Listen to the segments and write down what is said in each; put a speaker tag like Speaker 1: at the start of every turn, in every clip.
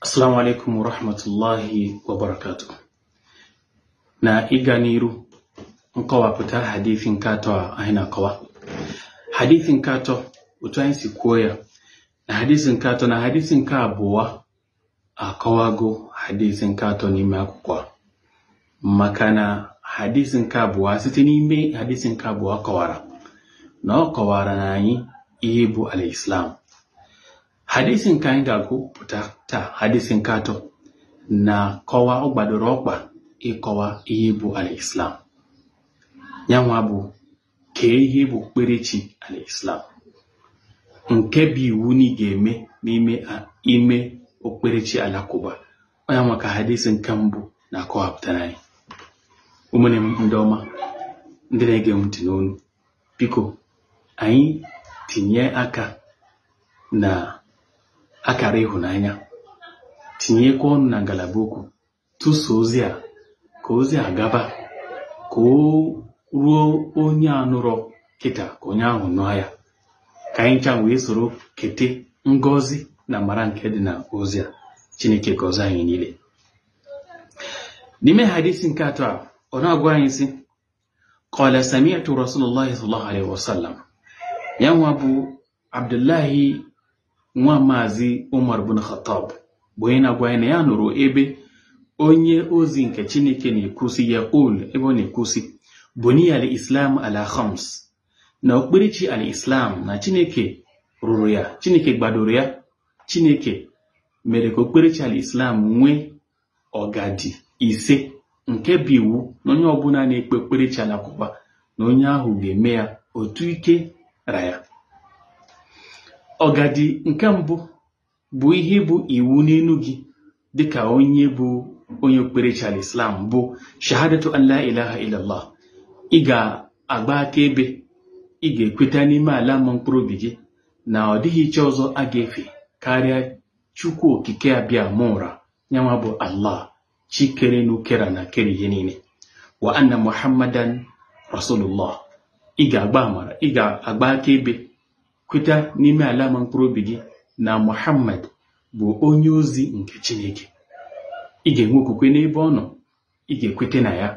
Speaker 1: Assalamu alaikum wa rahmatullahi wa barakatuh. Na iganiru nkọwapụta hadithin kato anyị na-akọwa. Hadithin kato otu anyị si kwuo ya na hadithin kato na hadithin ka abụọ akọwago hadithin kato n'ime akwụkwọ. Maka na hadithin ka abụọ site n'ime hadithin ka abụọ kọwara na ọ kọwara na anyị ihe bụ al-Islam. Hadithin ka anyị ga-agụpụta taa, hadithin kato na kọwa ọ gbadoro ọkpa ịkọwa ihe bụ al-Islam. Yanwa bụ ka ihe bụ okpukperechi al-Islam. Nke bụ iwu ni ga-eme n'ime okpukperechi Alakụba. Onye maka hadithin ka mbụ na kọwapụtara anyị. Ụmụnne m ndị ọma, ndị na-ege m ntị n'onu, biko anyị tinye aka na akara ịhụnanya, tinyekwa ọnụ na ngalaba okwu, tụso ozi a ka ozi a gaba ka o ruo onye anụrọ kịta ka onye ahụ nụọ ya, ka anyị ncha wee soro kete ngọzi na mara nke dị na ozi a. Chineke gọzie anyị niile. N'ime hadisi nke atọ a, ọ na-agwa anyị sị, qala sami'tu Rasulullahi sallallahu alaihi wasallam. Ya nwa bụ Abdullahi nwa Maazị Umar bin Khattab bụ onye na-agwa anyị na ya nụrụ ebe onye ozi nke Chineke na-ekwusi ya ebe ọ na-ekwusi buniya al-Islam ala khams, na okpukperechi al-Islam na Chineke rụrụ ya, Chineke gbadoro ya, Chineke mere ka okpukperechi al-Islam nwee ọgadi ise nke bụ iwu na onye ọbụla na-ekpe okpukperechi Alakụba na onye ahụ ga-eme ya otu ike ra ya. Ọgadi nke mbụ bụ ihe bụ iwu n'elu gị dịka onye bụ onye okpukperechi al-Islam bụ shahadatu an la ilaha illallah. Ị ga-agba akaebe, ị ga-ekweta n'ime ala mmụọ mkpụrụ obi gị na ọ dịghị iche ọzọ a ga-efe karịa Chukwu okike abịa mụra, nyanwa bụ Allah, chikere n'ukera na kere ihe niile, wa anna Muhammadan Rasulullah. Ị ga-agba akaebe, kweta n'ime ala mmụọ mkpụrụ obi gị na Muhammad bụ onye ozi nke Chineke. Ị ga-enwe okwukwe n'ebe ọ nọ, ị ga-ekwete na ya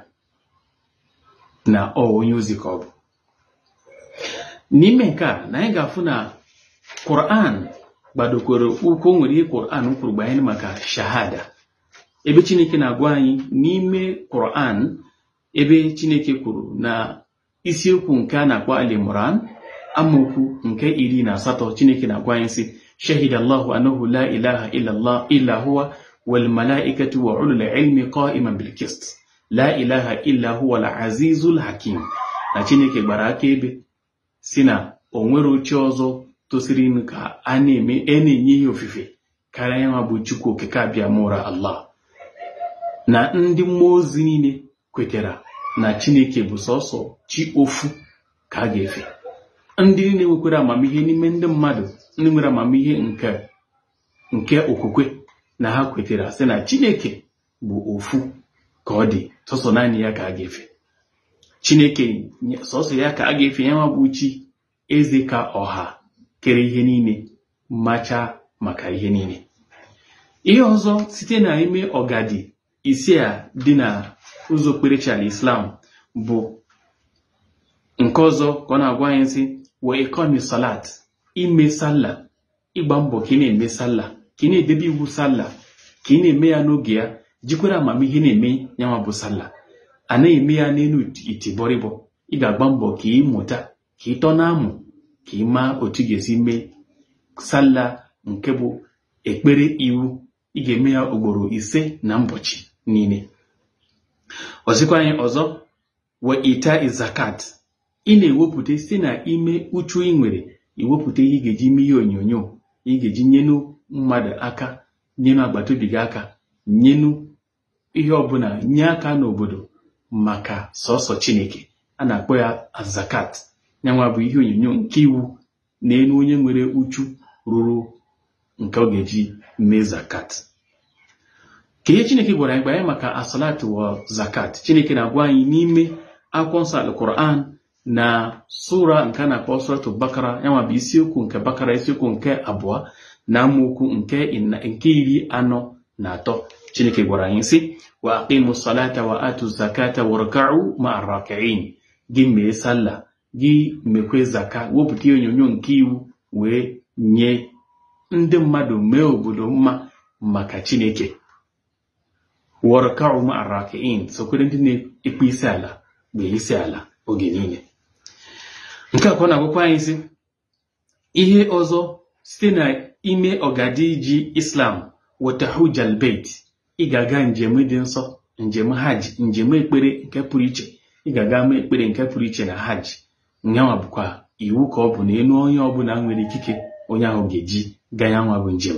Speaker 1: na ọ onye ozi ka ọ bụ. N'ime nke a, na anyị ga-afụ na Quran gbadokwere ụkwụ, nwere ihe Quran kwuru gbanyere maka shahada. Ebe Chineke na-agwa anyị n'ime Quran, ebe Chineke kwuru na isiokwu nke a na-akpọ Al-Imran amaokwu nke 18, Chineke na-agwa anyị sị, shahida Allahu annahu la ilaha illallah illa huwa wal malaikatu wa ulul ilmi qa'iman bil qist, la ilaha illa huwa al-azizul hakim. Na Chineke gbara akaebe si na o nwere oche ọzọ tosiri ka a na-enye ihe ofufe karịa ya bụ Chukwu okike abịa mụra Allah. Na ndị mmụọ ozi niile kwetara na Chineke bụ sọsọ chi ofu ka a ga-efe. Ndị niile nwekwara amamihe n'ime ndị mmadụ, ndị nwere amamihe nke okwukwe, na ha kwetara sị na Chineke bụ ofu ka ọ dị, sọsọ naanị ya ka a ga-efe. Chineke sọsọ ya ka a ga-efe, ya bụ chi eze ka ọha kere ihe niile, macha maka ihe niile. Ihe ọzọ site na ime ọgadi ise a dị na ụzọ okpukperechi al-Islam bụ nke ọzọ ka ọ na-agwa anyị sị, wa iqami salat, ime sallah, ịgba mbọ ka ị na-eme sallah, ka ị na-edebe iwu sallah, ka ị na-eme ya n'oge ya, jikwara amamihe na-eme ya bụ sallah. A na-eme ya n'elu itibọrịbọ. Ị ga-agba mbọ ka ị mụta, ka ị tọ na-amụ, ka ị maa otu ga-esi mee sallah nke bụ ekpere iwu. Ị ga-eme ya ugboro 5 na ụbọchị niile. Ọzịkwa anyị ọzọ, wa ita zakat, ị na-ewepụta site na ime uchu ị nwere, iwepụta ihe ị ga-eji mee ihe onyonyo, ị ga-eji nyenu mmadụ aka, nyenu agbata obi gị aka, nyenu ihe ọbụla, nye aka n'obodo maka sọsọ Chineke. A na-akpọ ya zakat. Nyanwa bụ ihe onyonyo nke iwu n'elu onye nwere uchu ruru nke ọ ga-eji mee zakat. Ka ihe Chineke gwara anyị gbanye maka asalatu wa zakat, Chineke na-agwa anyị n'ime akwụkwọ nsọ al-Quran na sura nke a na-akpọ Suratul Bakara. Yanwa bụ isiokwu nke Bakara, isiokwu nke 2 na amaokwu nke 40 na atọ Chineke gwara anyị sị wa aqimu salata wa atu zakata warka'u ma'a raki'in. Gị mee sallah, gị mekwe zaka, wepụta onyonyo nke iwu wee nye ndị mmadụ, mee obodo mma maka Chineke. Warka'u ma'a raki'in, sokwere ndị na-ekpe isi ala mgbe isi ala oge niile. Nke a na-agwakwa anyị sị ihe ọzọ site na ime ọgadiji Islam watahujal bait. Ị ga-aga njem dị nsọ, njem hajj, njem ekpere nke pụrụ iche. Ị ga-aga mee ekpere nke pụrụ iche na hajj. Nyanwa bụkwa iwu ka ọ bụ na enu onye ọbụla nwere ikike, onye ahụ ga-eji gaa yanwa bụ njem.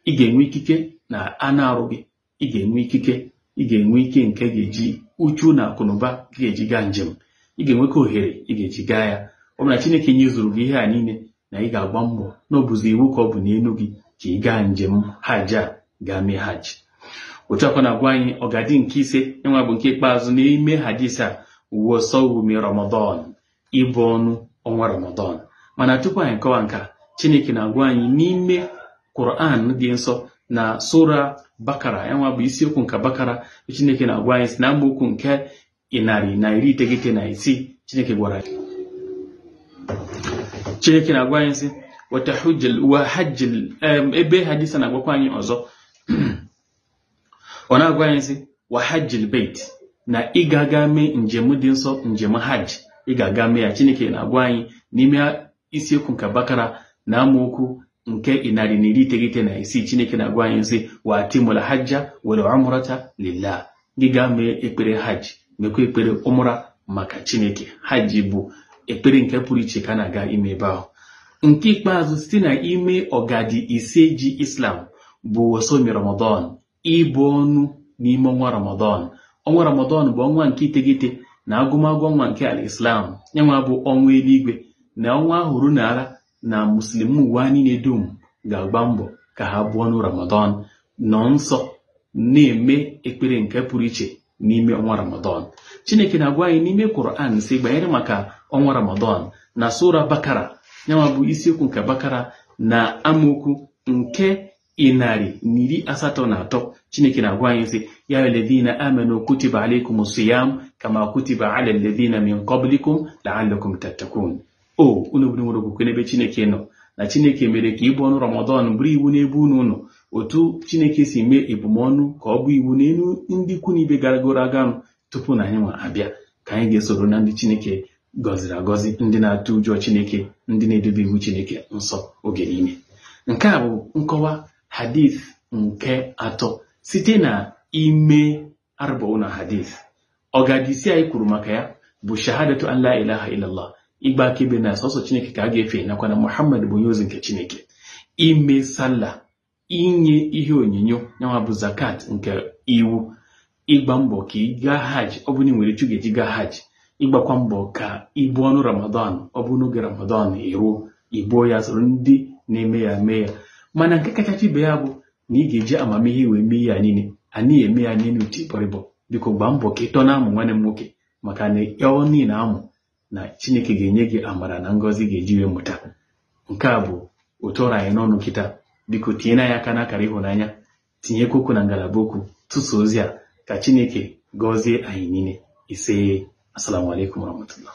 Speaker 1: Ị ga-enwe ikike na anụ arụ gị, ị ga-enwe ike nke ga-eji uchu na akụnụba ga-eji gaa njem. Ị ga-enwekwa ohere ị ga-eji gaa ya. Ọ bụ na Chineke nyezuru gị ihe a niile, na ị ga-agba mbọ na ọ bụzi iwu ka ọ bụ n'elu gị ka ị gaa njem hajj a gaa mee hajj. Otu akwa na-agwa anyị ọgadi nke ise, yanwa bụ nke ikpeazụ n'ime hadis a, uwe sawmi Ramadan, ịbụ ọnụ ọnwa Ramadan. Mana tupu anyị kọwa nka, Chineke na-agwa anyị n'ime Quran dị nsọ na sura Bakara, yanwa bụ isiokwu nke Bakara. Chineke na-agwa anyị si na amaokwu nke 196 Chineke na-agwa anyị si watahujjal wa hajjal. Ebe hadis na-agwakwa anyị ọzọ ọ na-agwa anyị sị wa hajjil bait, na ị ga-aga mee njem dị nsọ, njem hajj. Ị ga-aga mee ya. Chineke na-agwa anyị n'ime isiokwu nke Bakara na amaokwu nke 196 Chineke na-agwa anyị sị wa atimul hajja wal umrata lillah. Gị ga mee ekpere hajj, mekwa ekpere umra maka Chineke. Hajj bụ ekpere nke pụrụ iche ka na-aga ime ebe ahụ. Nke ikpeazụ site na ime ọgadi ise ji Islam bụ wasomi Ramadan, ịbụ ọnụ n'ime ọnwa Ramadan. Ọnwa Ramadan bụ ọnwa nke 9 na agụmagụ ọnwa nke al-Islam. Yanwa bụ ọnwa eluigwe, na ọnwa ahụ ruo n'ala na muslim ụwa niile dum ga-agba mbọ ka ha bụ ọnụ Ramadan, nọ nsọ na-eme ekpere nke pụrụ iche n'ime ọnwa Ramadan. Chineke na-agwa anyị n'ime Quran sị banyere maka ọnwa Ramadan na sura Bakara, yanwa bụ isiokwu nke Bakara na amaokwu nke 183. Chineke na-agwa anyị sị ya ayyuhalladhina amanu kutiba alaykumus siyam kama kutiba ala alladhina min qablikum la'allakum tattaqun. Unu bụ nwere okwukwe n'ebe Chineke nọ, na Chineke mere ka ịbụ ọnụ Ramadan bụrụ iwu n'ebe unu nọ. Otu Chineke si mee ebumọnụ ka ọ bụ iwu n'elu ndị ikwu na ibe garagoro aga tupu na anyị nwa abịa, ka anyị ga-esoro na ndị Chineke gọziri agọzi, ndị na-atụ ụjọ Chineke, ndị na-edobe iwu Chineke nsọ oge niile. Nke a bụ nkọwa hadith nke atọ site na ime arba'una hadith. Ọgadisi anyị kwuru maka ya bụ shahadatu an la ilaha illallah, ịgba akaebe na sọsọ Chineke ka a ga-efe, nakwa na Muhammad bụ onye ozi nke Chineke. Ime sallah, inye ihe onyinyo, yanwa bụ zakat nke iwu. Ịgba mbọ ka ị gaa hajj, ọ bụ na ị nwere ike ga-eji gaa hajj. Ịgbakwa mbọ ka ịbụ ọnụ Ramadan, ọ bụ n'oge Ramadan eruo, igbo ya soro ndị na-eme ya mee ya. Mana nke kachasị ibe ya bụ na ị ga-eji amamihe wee mee ya niile, anyị eme ya n'elu tikpọrịbọ. Biko gbaa mbọ ka ịtọ na-amụ nwanne m nwoke, maka na ọ niile amụ na Chineke ga-enye gị amara na ngọzi ga-eji wee mụta. Nke a bụ otu ọrụ anyị n'ọnụ kịta. Biko tinye na ya aka n'akara ịhụnanya, tinyekwa okwu na ngalaba okwu, tụsa ozi a ka Chineke gọzie anyị niile. Ise, assalamu alaikum warahmatullah.